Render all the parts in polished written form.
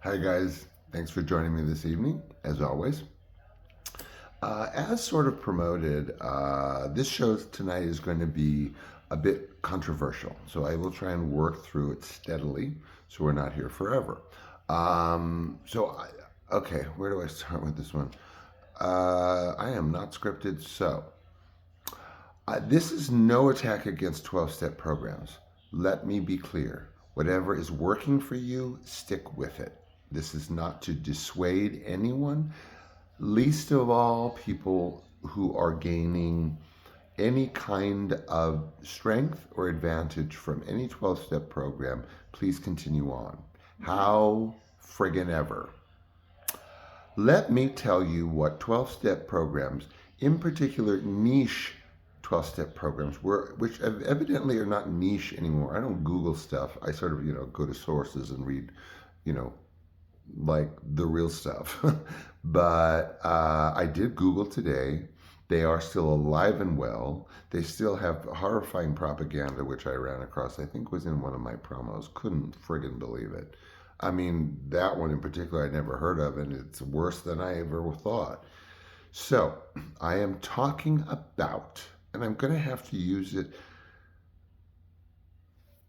Hi, guys. Thanks for joining me this evening, as always. As sort of promoted, this show tonight is going to be a bit controversial. So I will try and work through it steadily so we're not here forever. Okay, where do I start with this one? I am not scripted, so this is no attack against 12-step programs. Let me be clear. Whatever is working for you, stick with it. This is not to dissuade anyone, least of all people who are gaining any kind of strength or advantage from any 12-step program. Please continue on. How friggin' ever. Let me tell you what 12-step programs, in particular niche 12-step programs, which evidently are not niche anymore. I don't Google stuff. I sort of, go to sources and read, you know, like the real stuff. But I did Google today. They are still alive and well. They still have horrifying propaganda, which I ran across, I think was in one of my promos. Couldn't friggin' believe it. I mean, that one in particular I'd never heard of, and it's worse than I ever thought. So, I am talking about, and I'm going to have to use it.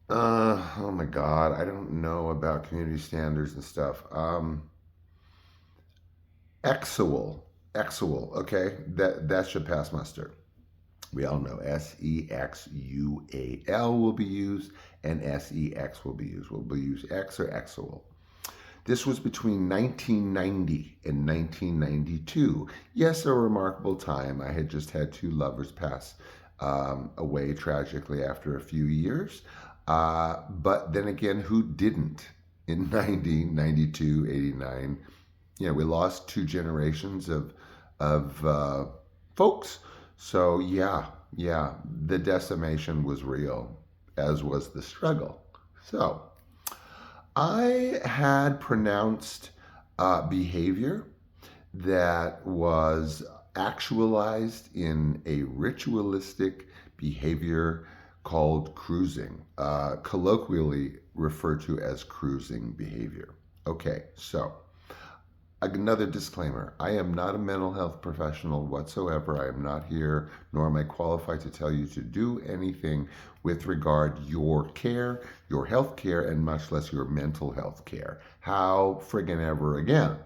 Oh my God, I don't know about community standards and stuff. Exual, Exual, okay? That should pass muster. We all know Sexual will be used and Sex will be used. We'll use X or Exual. This was between 1990 and 1992. Yes, a remarkable time. I had just had two lovers pass away tragically after a few years. But then again, who didn't in 90, 92, 89? We lost two generations of folks. So yeah, the decimation was real, as was the struggle. So I had pronounced behavior that was actualized in a ritualistic behavior called cruising, colloquially referred to as cruising behavior. Okay, so another disclaimer. I am not a mental health professional whatsoever. I am not here, nor am I qualified to tell you to do anything with regard your care, your health care, and much less your mental health care. How friggin' ever again.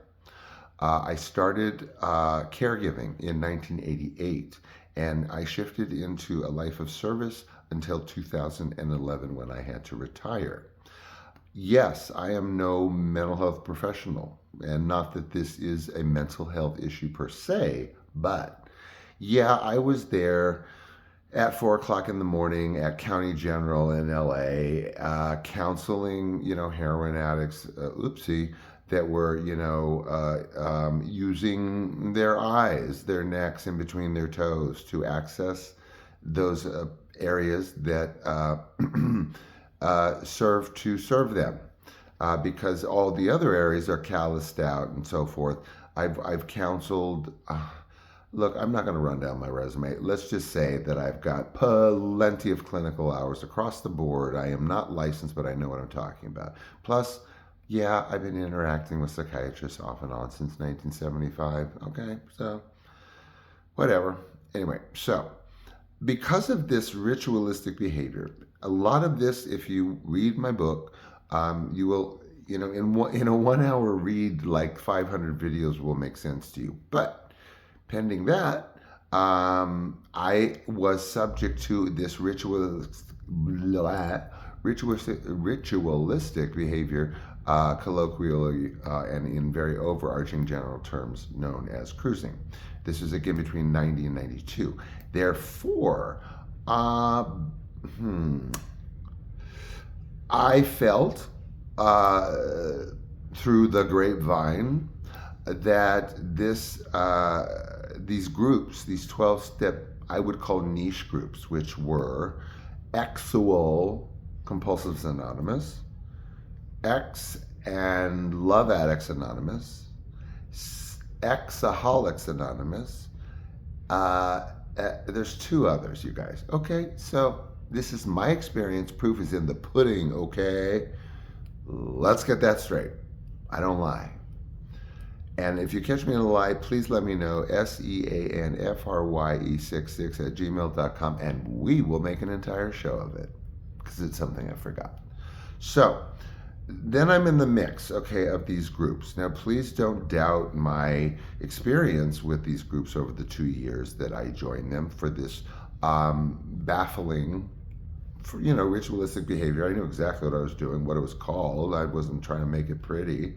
I started caregiving in 1988, and I shifted into a life of service until 2011 when I had to retire. Yes, I am no mental health professional, and not that this is a mental health issue per se, but yeah, I was there at 4 o'clock in the morning at County General in LA, counseling, heroin addicts, oopsie, that were, using their eyes, their necks in between their toes to access those areas that serve to serve them, because all the other areas are calloused out and so forth. I've counseled. Look, I'm not going to run down my resume. Let's just say that I've got plenty of clinical hours across the board. I am not licensed, but I know what I'm talking about. Plus, yeah, I've been interacting with psychiatrists off and on since 1975. Okay, so whatever. Anyway, so because of this ritualistic behavior, a lot of this, if you read my book, you will, in a 1 hour read, like 500 videos will make sense to you. But pending that, I was subject to this ritualistic behavior, colloquially and in very overarching general terms known as cruising. This is again between 90 and 92. Therefore, I felt through the grapevine that these groups, these 12-step, I would call niche groups, which were Exual Compulsives Anonymous, X and Love Addicts Anonymous, Exaholics Anonymous. There's two others, you guys. Okay, so this is my experience. Proof is in the pudding, okay? Let's get that straight. I don't lie. And if you catch me in a lie, please let me know, SEANFRYE66 @gmail.com, and we will make an entire show of it, because it's something I forgot. So, then I'm in the mix, okay, of these groups. Now, please don't doubt my experience with these groups over the 2 years that I joined them for this baffling, ritualistic behavior. I knew exactly what I was doing, what it was called. I wasn't trying to make it pretty.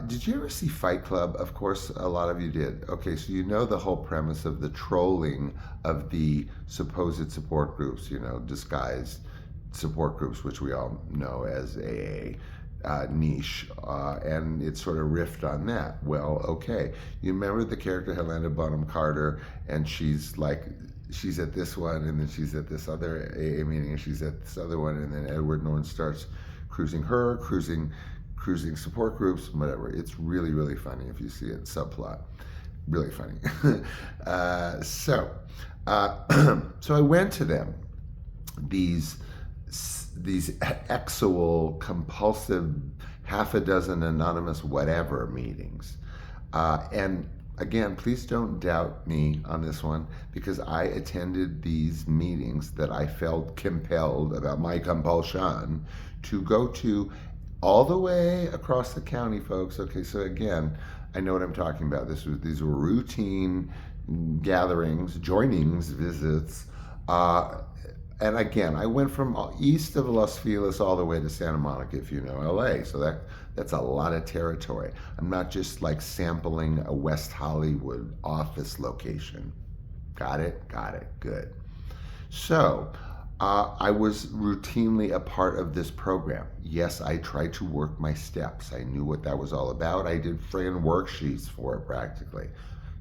Did you ever see Fight Club? Of course, a lot of you did. Okay, so you know the whole premise of the trolling of the supposed support groups, disguised support groups, which we all know as AA. Niche, and it sort of riffed on that. Well, okay, you remember the character Helena Bonham Carter, and she's at this one, and then she's at this other AA meeting, and she's at this other one, and then Edward Norton starts cruising support groups, whatever. It's really, really funny if you see it, subplot. Really funny. So I went to them, these exual, compulsive, half a dozen anonymous whatever meetings. And again, please don't doubt me on this one, because I attended these meetings that I felt compelled, about my compulsion, to go to all the way across the county, folks. Okay, so again, I know what I'm talking about. These were routine gatherings, joinings, visits. And again, I went from east of Los Feliz all the way to Santa Monica, if you know LA. So that's a lot of territory. I'm not just like sampling a West Hollywood office location. Got it? Good. So I was routinely a part of this program. Yes, I tried to work my steps. I knew what that was all about. I did friggin' worksheets for it practically.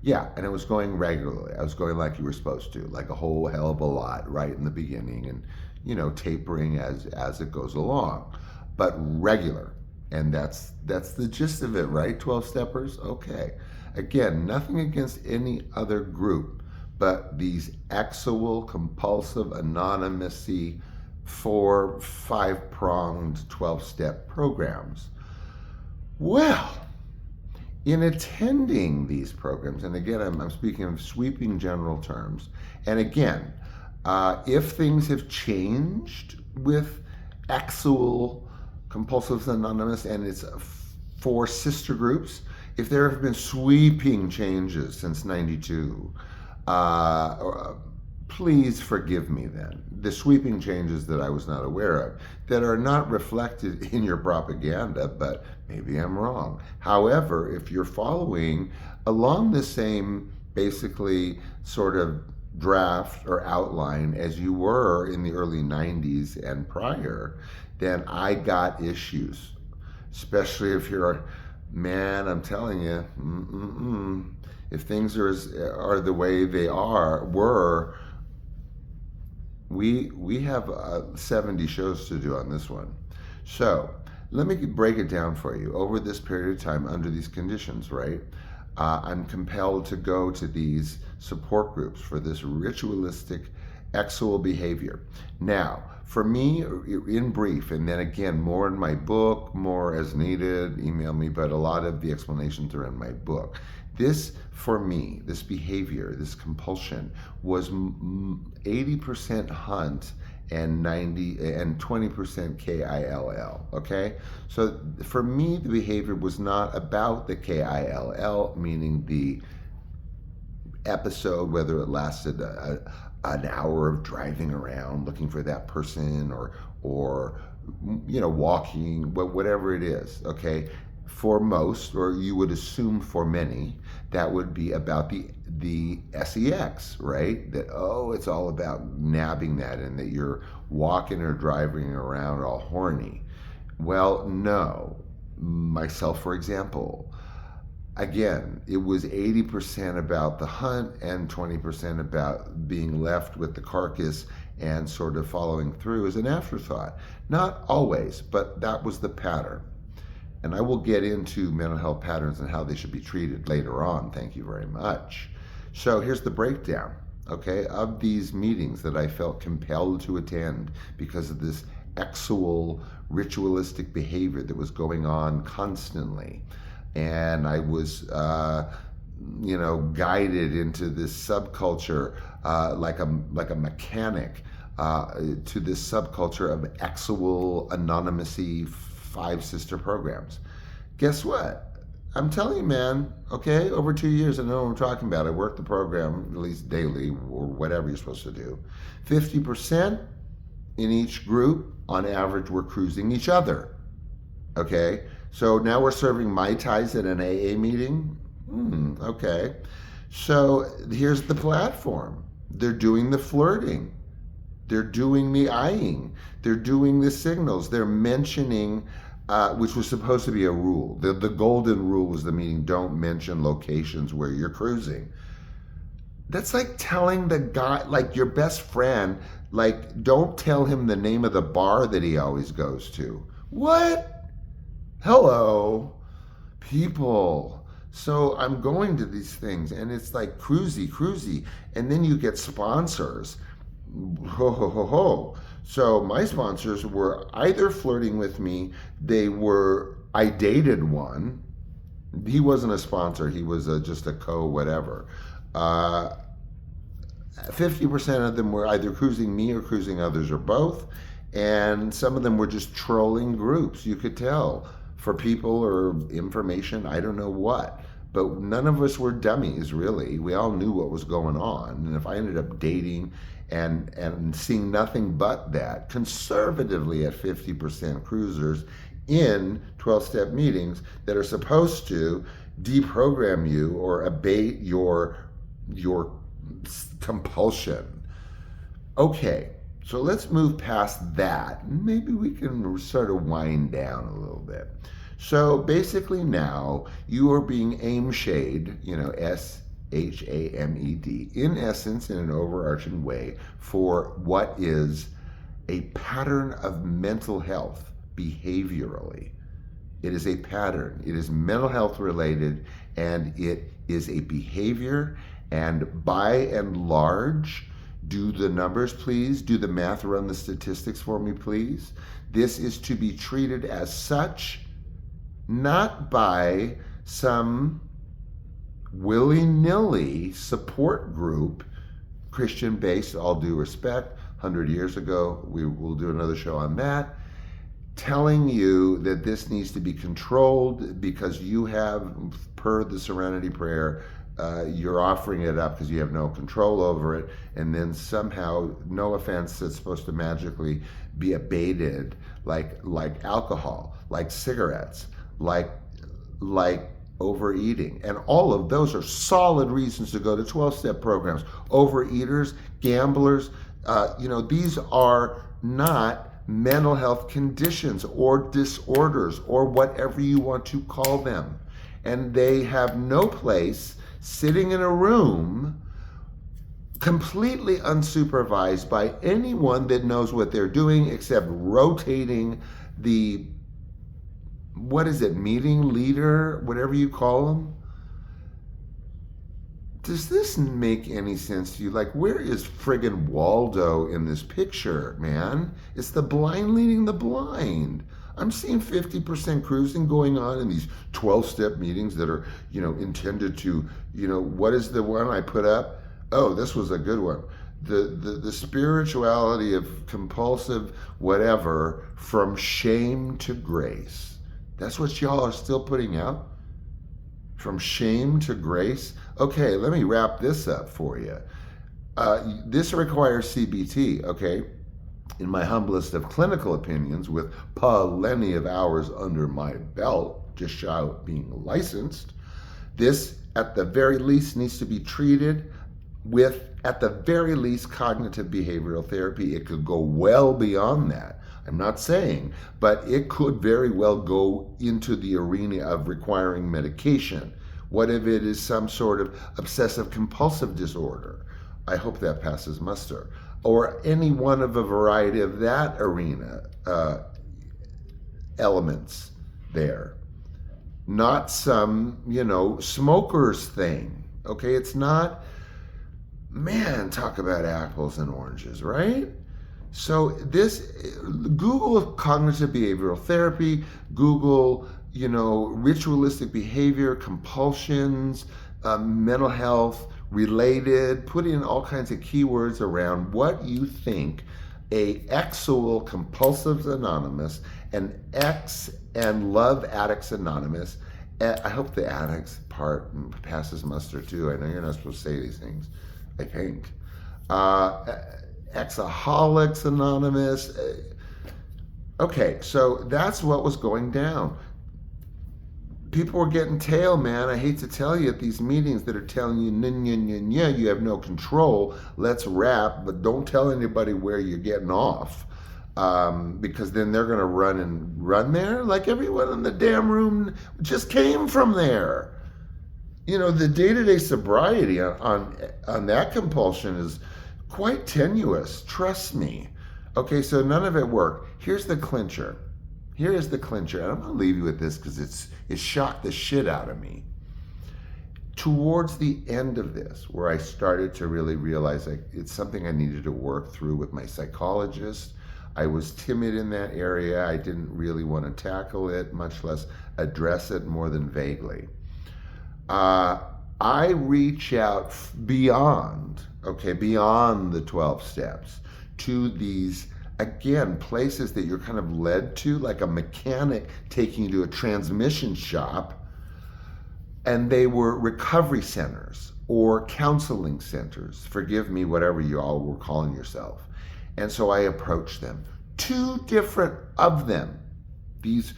Yeah, and I was going regularly. I was going like you were supposed to, like a whole hell of a lot right in the beginning, and tapering as it goes along, but regular. And that's the gist of it, right? 12 steppers. Okay. Again, nothing against any other group, but these actual compulsive anonymous-y 5-pronged 12-step programs. Well, in attending these programs, and again, I'm speaking of sweeping general terms, and again, if things have changed with actual Compulsive Anonymous and its 4 sister groups, if there have been sweeping changes since '92, please forgive me then. The sweeping changes that I was not aware of, that are not reflected in your propaganda, but maybe I'm wrong. However, if you're following along the same basically sort of draft or outline as you were in the early 90s and prior, then I got issues. Especially if you're, man, I'm telling you, if things are the way they were, we have 70 shows to do on this one. So let me break it down for you. Over this period of time, under these conditions, right, I'm compelled to go to these support groups for this ritualistic exual behavior. Now, for me, in brief, and then again, more in my book, more as needed, email me, but a lot of the explanations are in my book. This, for me, this behavior, this compulsion, was 80% hunt and 20% KILL, okay? So for me, the behavior was not about the KILL, meaning the episode, whether it lasted an hour of driving around looking for that person, or walking, whatever it is, okay? For most, or you would assume for many, that would be about the sex, right? That, it's all about nabbing that, and that you're walking or driving around all horny. Well, no. Myself, for example, again, it was 80% about the hunt and 20% about being left with the carcass and sort of following through as an afterthought. Not always, but that was the pattern. And I will get into mental health patterns and how they should be treated later on. Thank you very much. So here's the breakdown, okay, of these meetings that I felt compelled to attend because of this sexual ritualistic behavior that was going on constantly. And I was, guided into this subculture like a mechanic to this subculture of Exual anonymity five sister programs. Guess what? I'm telling you, man, okay, over 2 years, I know what I'm talking about. I worked the program at least daily or whatever you're supposed to do. 50% in each group, on average, were cruising each other. Okay? So now we're serving Mai Tais at an AA meeting? Okay. So here's the platform. They're doing the flirting. They're doing the eyeing. They're doing the signals. They're mentioning, which was supposed to be a rule. The golden rule was the meaning, don't mention locations where you're cruising. That's like telling the guy, like your best friend, like don't tell him the name of the bar that he always goes to. What? Hello, people. So I'm going to these things and it's like cruisy. And then you get sponsors. Ho, ho, ho, ho. So my sponsors were either flirting with me, I dated one. He wasn't a sponsor, he was just a whatever. 50% of them were either cruising me or cruising others or both. And some of them were just trolling groups, you could tell, for people or information, I don't know what. But none of us were dummies, really. We all knew what was going on. And if I ended up dating and seeing nothing but that, conservatively at 50% cruisers in 12-step meetings that are supposed to deprogram you or abate your compulsion. Okay, so let's move past that. Maybe we can sort of wind down a little bit. So basically now you are being aim-shade, SHAMED, in essence, in an overarching way, for what is a pattern of mental health behaviorally. It is a pattern. It is mental health related, and it is a behavior. And by and large, do the numbers, please. Do the math, run the statistics for me, please. This is to be treated as such, not by some willy-nilly support group, Christian-based, all due respect, 100 years ago. We will do another show on that, telling you that this needs to be controlled because you have, per the Serenity Prayer, you're offering it up because you have no control over it, and then somehow, no offense, it's supposed to magically be abated, like alcohol, like cigarettes, like overeating. And all of those are solid reasons to go to 12-step programs. Overeaters, gamblers, these are not mental health conditions or disorders or whatever you want to call them. And they have no place sitting in a room completely unsupervised by anyone that knows what they're doing except rotating the meeting leader, whatever you call them. Does this make any sense to you? Like, where is friggin' Waldo in this picture, man? It's the blind leading the blind. I'm seeing 50% cruising going on in these 12-step meetings that are, intended to, what is the one I put up? Oh, this was a good one. The spirituality of compulsive whatever, from shame to grace. That's what y'all are still putting out? From shame to grace? Okay, let me wrap this up for you. This requires CBT, okay? In my humblest of clinical opinions, with plenty of hours under my belt, just shy of being licensed, this, at the very least, needs to be treated with, at the very least, cognitive behavioral therapy. It could go well beyond that. I'm not saying, but it could very well go into the arena of requiring medication. What if it is some sort of obsessive compulsive disorder? I hope that passes muster. Or any one of a variety of that arena elements there. Not some, smoker's thing. Okay, it's not, man, talk about apples and oranges, right? So this, Google cognitive behavioral therapy, Google, ritualistic behavior, compulsions, mental health related, put in all kinds of keywords around what you think a Xul Compulsives Anonymous, an X and Love Addicts Anonymous. I hope the addicts part passes muster too. I know you're not supposed to say these things, I think. Exaholics Anonymous. Okay, so that's what was going down. People were getting tail, man. I hate to tell you, at these meetings that are telling you, you have no control. Let's wrap, but don't tell anybody where you're getting off, because then they're going to run there. Like everyone in the damn room just came from there. The day-to-day sobriety on that compulsion is quite tenuous. Trust me. Okay, so none of it worked. Here's the clincher. Here is the clincher, and I'm going to leave you with this because it shocked the shit out of me. Towards the end of this, where I started to really realize it's something I needed to work through with my psychologist. I was timid in that area. I didn't really want to tackle it, much less address it more than vaguely. I reach out beyond the 12 steps to these, again, places that you're kind of led to, like a mechanic taking you to a transmission shop, and they were recovery centers or counseling centers. Forgive me, whatever you all were calling yourself. And so I approached them. 2 different of them, these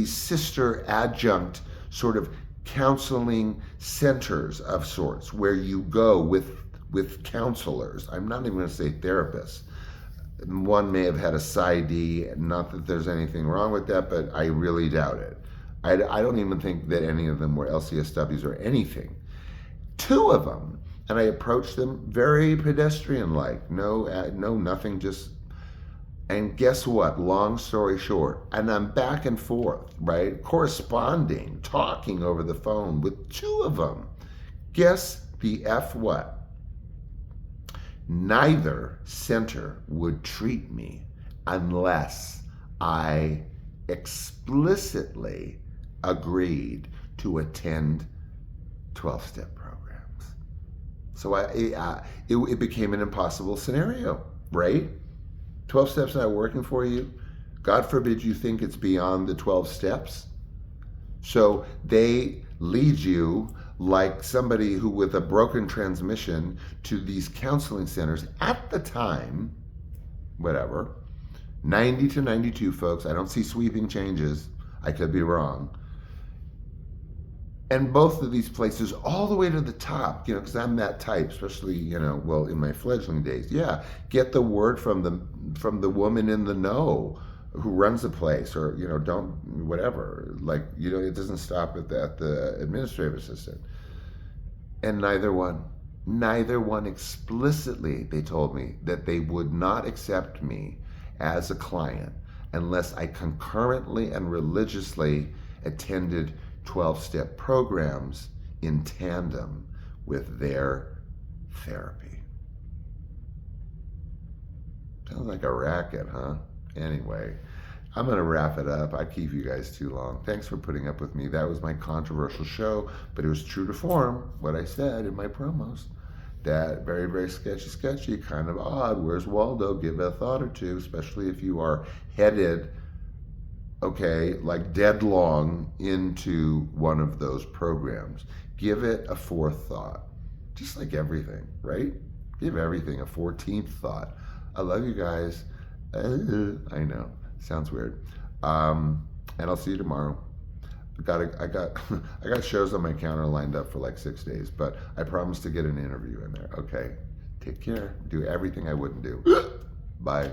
sister adjunct sort of counseling centers of sorts, where you go with counselors. I'm not even going to say therapists. One may have had a PsyD, not that there's anything wrong with that, but I really doubt it. I don't even think that any of them were LCSWs or anything. 2 of them, and I approached them very pedestrian-like, nothing, just, and guess what? Long story short, and I'm back and forth, right? Corresponding, talking over the phone with 2 of them. Guess the F what? Neither center would treat me unless I explicitly agreed to attend 12-step programs. So it became an impossible scenario, right? 12 steps not working for you. God forbid you think it's beyond the 12 steps. So they lead you like somebody who with a broken transmission to these counseling centers at the time, whatever, 90 to 92 folks. I don't see sweeping changes. I could be wrong. And both of these places all the way to the top, because I'm that type, especially, in my fledgling days. Yeah, get the word from the woman in the know who runs the place, or, don't, whatever. Like, it doesn't stop at the administrative assistant. And neither one explicitly, they told me that they would not accept me as a client unless I concurrently and religiously attended 12-step programs in tandem with their therapy. Sounds like a racket, huh? Anyway, I'm going to wrap it up. I keep you guys too long. Thanks for putting up with me. That was my controversial show, but it was true to form, what I said in my promos. That very, very sketchy, kind of odd. Where's Waldo? Give it a thought or two, especially if you are headed, like dead long into one of those programs. Give it a 4th thought. Just like everything, right? Give everything a 14th thought. I love you guys. I know. Sounds weird. And I'll see you tomorrow. I got shows on my calendar lined up for like 6 days, but I promise to get an interview in there. Okay. Take care. Do everything I wouldn't do. Bye.